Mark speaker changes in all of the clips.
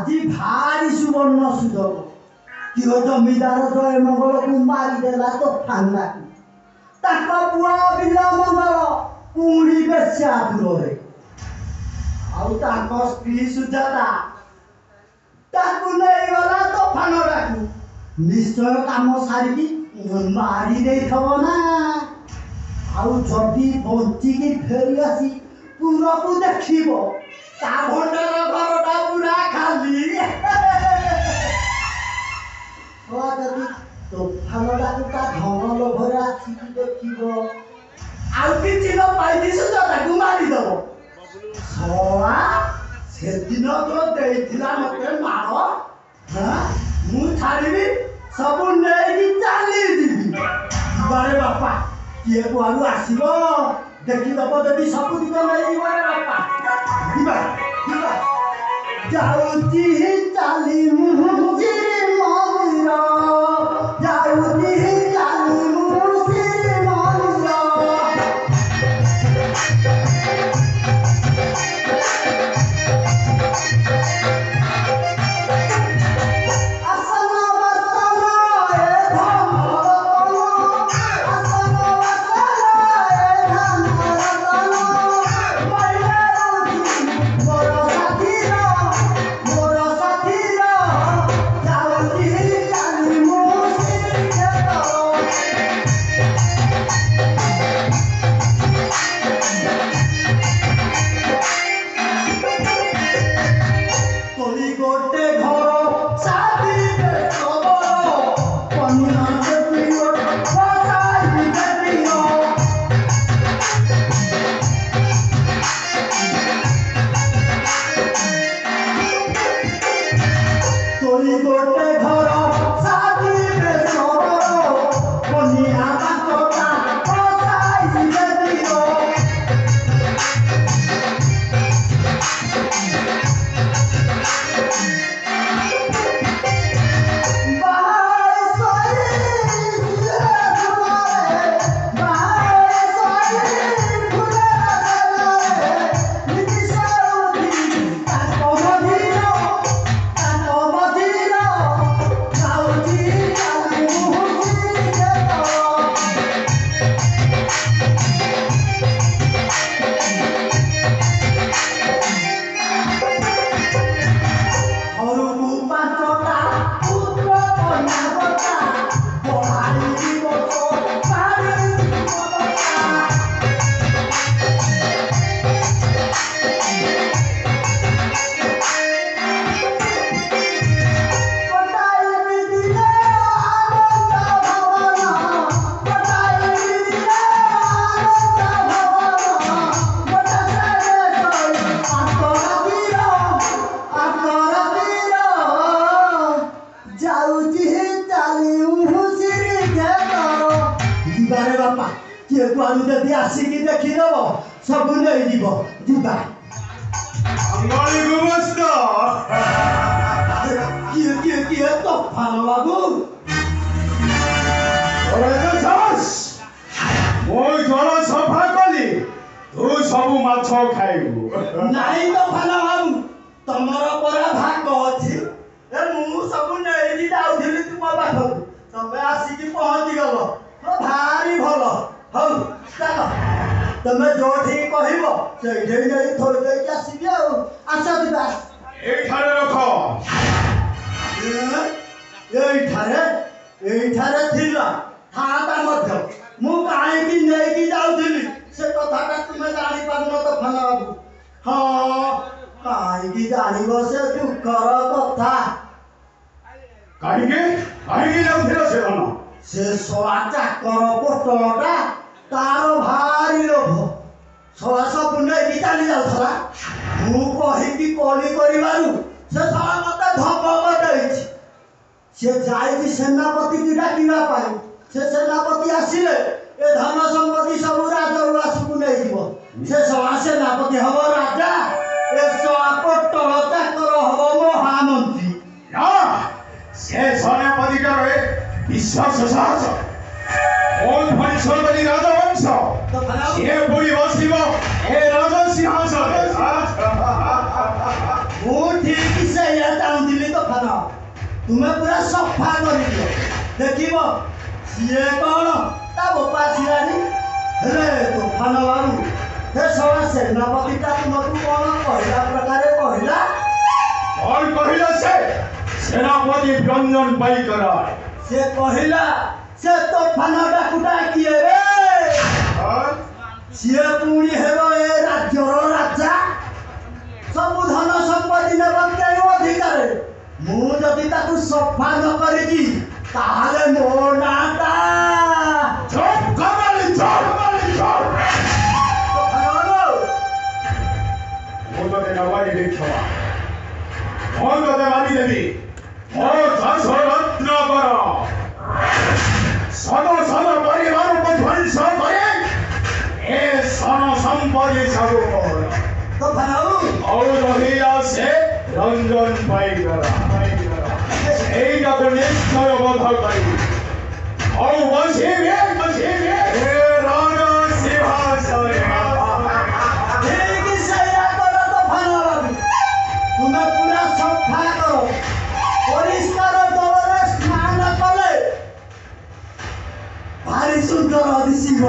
Speaker 1: আজি ভারি সুবর্ণ সুযোগ কিয় জমিদার জয় মঙ্গলକୁ ମାରିଦେଲା ତୋଫାନକୁ ତାଙ୍କ ପୁଅ ବିଲ ମଙ୍ଗଳ ପୁଣି ବେଶ୍ୟା ଦୂରରେ ଆଉ ତାଙ୍କ ସ୍ତ୍ରୀ ସୁଜାତା ତାକୁ ନେଇଗଲା ତୋଫାନଟାକୁ ନିଶ୍ଚୟ କାମ ସାରିକି ମାରି ଦେଇଥିବ ନା ଆଉ ଯଦି ବଞ୍ଚିକି ଫେରି ଆସି ପୁରକୁ ଦେଖିବ ତା ଭଣ୍ଡାର ଘରଟା ପୁରା ଖାଲି ଯଦି ତୋଫାନଟାକୁ ତା ଧନ ଲୋଭରେ ଆସିକି ଦେଖିବ ଆଉ କିଛି ନ ପାଇକି ସୁଜାତାକୁ ମାରିଦବ ସେଦିନ ତ ଦେଇଥିଲା ମତେ ମାଳ ମୁଁ ଛାଡ଼ିବି ସବୁ ନେଇକି ଚାଲିଯିବି ଯିବାରେ ବାପା କିଏ କୁଆଡ଼ୁ ଆସିବ ଦେଖିଦବ ଯଦି ସବୁ ଦିନ ନେଇଯିବରେ ବାପା ଯିବା ଯିବା ଯାଉଛି ଚାଲି ମୁଁ ମନ୍ଦିର ଯାଉଛି ଚାଲି ମୁଁ ମନ୍ଦିର ଆସିକି ଦେଖିଦବ ସବୁ ନେଇଯିବ ଯିବା କିଏ ତୋଫାନ ବାବୁ
Speaker 2: ମୁଁ ଜଳ ସଫା କଲି ତୁ ସବୁ ମାଛ ଖାଇବୁ
Speaker 1: ନାଇଁ ତୋଫାନ ବାବୁ ତମର ପରା ଭାଗ ଅଛି ମୁଁ ସବୁ ନେଇକି ଯାଉଥିଲି ତୁମ ପାଖକୁ ତମେ ଆସିକି ପହଞ୍ଚିଗଲ ଭାରି ଭଲ ହଉ ଚାଲ ତମେ ଯୋଉଠିକି କହିବ ସେଇଠି ଯାଇ ଥୋଇ ଦେଇକି ଆସିବି ଆଉ ଆସ ଯିବା
Speaker 2: ଏଇଠାରେ ରଖ
Speaker 1: ଏଇଠାରେ ଥିଲା ଥାଆନ୍ତା ମଧ୍ୟ ମୁଁ କାହିଁକି ନେଇକି ଯାଉଥିଲି ସେ କଥାଟା ତୁମେ ଜାଣିପାରୁନ ତୋଫାନ ବାବୁ ହଁ କାହିଁକି ଜାଣିବ ସେ ଦୁଃଖର କଥା
Speaker 2: କାହିଁକି ଯାଉଥିଲ ସେ ଧନ
Speaker 1: ସେ ଶଳା ଚାକର ପୋଟଳଟା ତାର ଭାରି ଲୋଭ ଶଳା ସବୁ ନେଇକି ଚାଲି ଯାଉଥିଲା ମୁଁ କହିକି କଳି କରିବାରୁ ସେ ଶଳା ମତେ ଧମକ ଦେଇଛି ସେ ଯାଇଛି ସେନାପତିକି ଡାକିବା ପାଇଁ ସେ ସେନାପତି ଆସିଲେ ଏ ଧନ ସମ୍ପତ୍ତି ସବୁ ରାଜଉଆସକୁ ନେଇଯିବ ସେ ଶଳା ସେନାପତି ହବ ରାଜା ଏ ଶଳା ପୋଟଳ ଚାକର ହବ ମହାମନ୍ତ୍ରୀ
Speaker 2: ସେ ସେନାପତିଙ୍କର ବିଶ୍ୱାସ ସାହସ কোন পরিষদী রাজবংশ সে পুরি বসিব এ রাজ সিংহাসনে
Speaker 1: ମୁଁ ଠିକ ସେଇଆ ଚାହୁଁଛି ତୁମେ ପୁରା ସଫା କରିଦିଅ। ଦେଖିବ ସିଏ କ'ଣ ତା ବୋପା ଆସିଲାନି। ହେଲେ ତୋଫାନ ବାବୁ ହେ ଶଳା ସେନାପତିଟା ତୁମକୁ କ'ଣ କହିଲା ପ୍ରକାରେ କହିଲା?
Speaker 2: କ'ଣ କହିଲା ସେ? ସେନାପତି ବ୍ୟଞ୍ଜନ ପାଇକରାଏ।
Speaker 1: ସେ କହିଲା ସେ ତୋଫାନ ଡାକୁଟା କିଏ ରେ? ସିଏ ପୁଣି ହେବ ଏ ରାଜ୍ୟର ରାଜା। ସବୁ ଧନ ସମ୍ପତ୍ତି ନେବ କେଉଁ ଅଧିକାରେ? ମୁଁ ଯଦି ତାକୁ ସଫା ନ କରିଛି ତାହେଲେ ମୋ ନାଁଟା
Speaker 2: ଚୁପ୍ କମାଲି ଚୁପ୍। ମୁଁ ତତେ ନବାରି ଦେଖିବା। ମୁଁ ତତେ ମାରିଦେବି। ମୋ ଚାଷ ରତ୍ନ କର ସଦ ସଦ ପରିବାରକୁ ଧ୍ୱଂସ করে ଏ ସନ ସମ୍ପତ୍ତି ସବୁ ମୋର। ଆଉ ରହିଲା ସେ ରଞ୍ଜନ ପାଇକରା। ସେଇଟାକୁ ନିଶ୍ଚୟ ବଧ କରିବି। ଆଉ ବସିବି ଏ ରାଜ ସିଂହାସନରେ।
Speaker 1: ଠିକ୍ ସେଇଆ କର ତୋଫାନ ବାବୁ। ତୁମେ ପୁରା ସଫା କର। ପରିଷ୍କାର ଜଳରେ ସ୍ନାନ କଲେ ଭାରି ସୁନ୍ଦର ଦିଶିବ।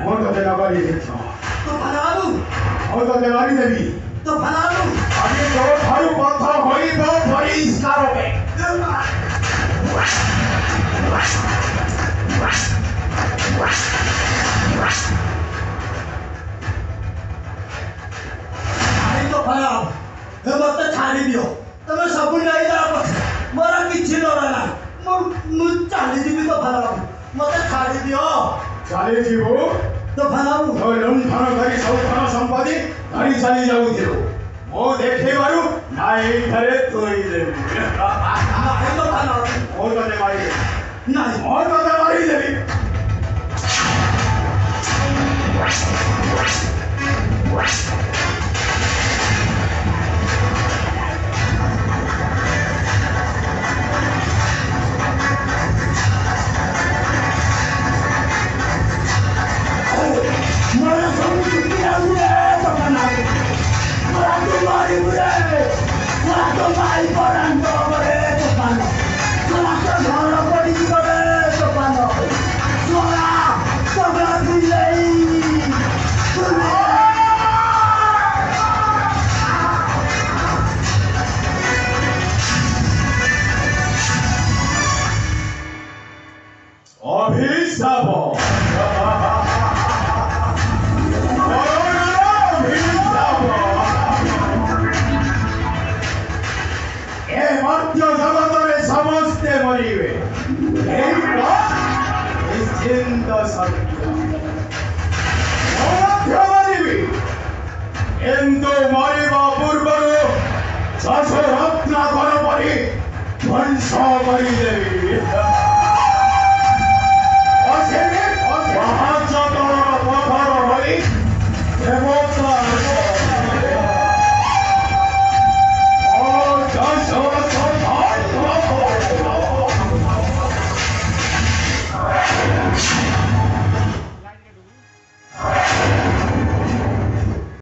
Speaker 2: ମୁଁ ତତେ ନବାରି ଦେଖିବା।
Speaker 1: ତୋଫାନ ବାବୁ
Speaker 2: ମୁଁ ତତେ ମାରିଦେବି।
Speaker 1: ତୋଫାନ ବାବୁ
Speaker 2: আমি তোর পথ হইব পরিষ্কার হবে।
Speaker 1: ତୋଫାନ ବାବୁ ହେ ମତେ ଛାଡ଼ି ଦିଅ। ତମେ ସବୁ ନେଇଯାଅ ପଛେ ମୋର କିଛି ଡର ନାହିଁ। ମୁଁ ଚାଲିଯିବି ତୋଫାନ ବାବୁ ମତେ ଛାଡ଼ି ଦିଅ।
Speaker 2: ଚାଲିଯିବୁ?
Speaker 1: ତୋଫାନ ବାବୁ
Speaker 2: তোর লুণ্ঠন করে সব ধন সম্পত্তি ধরি চালি যাଉଥିଲୁ। ମୁଁ ଦେଖିବାରୁ ନା ଏଇଠାରେ ଥୋଇଦେବି।
Speaker 1: ନାହିଁ ତୋଫାନ ବାବୁ
Speaker 2: ମୁଁ ତତେ ମାରିଦେବି।
Speaker 1: ନାହିଁ।
Speaker 2: ମୁଁ ତତେ ମାରିଦେବି।
Speaker 1: ମୋର ସବୁ ଚୁଟି ଆଉରେ ତୋଫାନ ବାବୁ। ମୋର ତ ମାରିବୁରେ। ମୋର ତ ମାରି ପରାନ୍ତ ରେ ତୋଫାନ। ମୋର ତ ଘର ପଡ଼ିଯିବ ରେ ତୋଫାନ। ଶଳା ତମେ ବିଲେଇ।
Speaker 2: ଅଭିଶାପ। ଏ ମର୍ତ୍ତ୍ୟ ଜଗତରେ ସମସ୍ତେ ମରିବେ। ଏଇଟା ନିଶ୍ଚିନ୍ତ ସତ୍ୟ। ମୁଁ ମଧ୍ୟ ମରିବି କିନ୍ତୁ ମରିବା ପୂର୍ବରୁ ଚାଷ ରତ୍ନାକର ପରି ଧ୍ୱଂସ କରିଦେବି।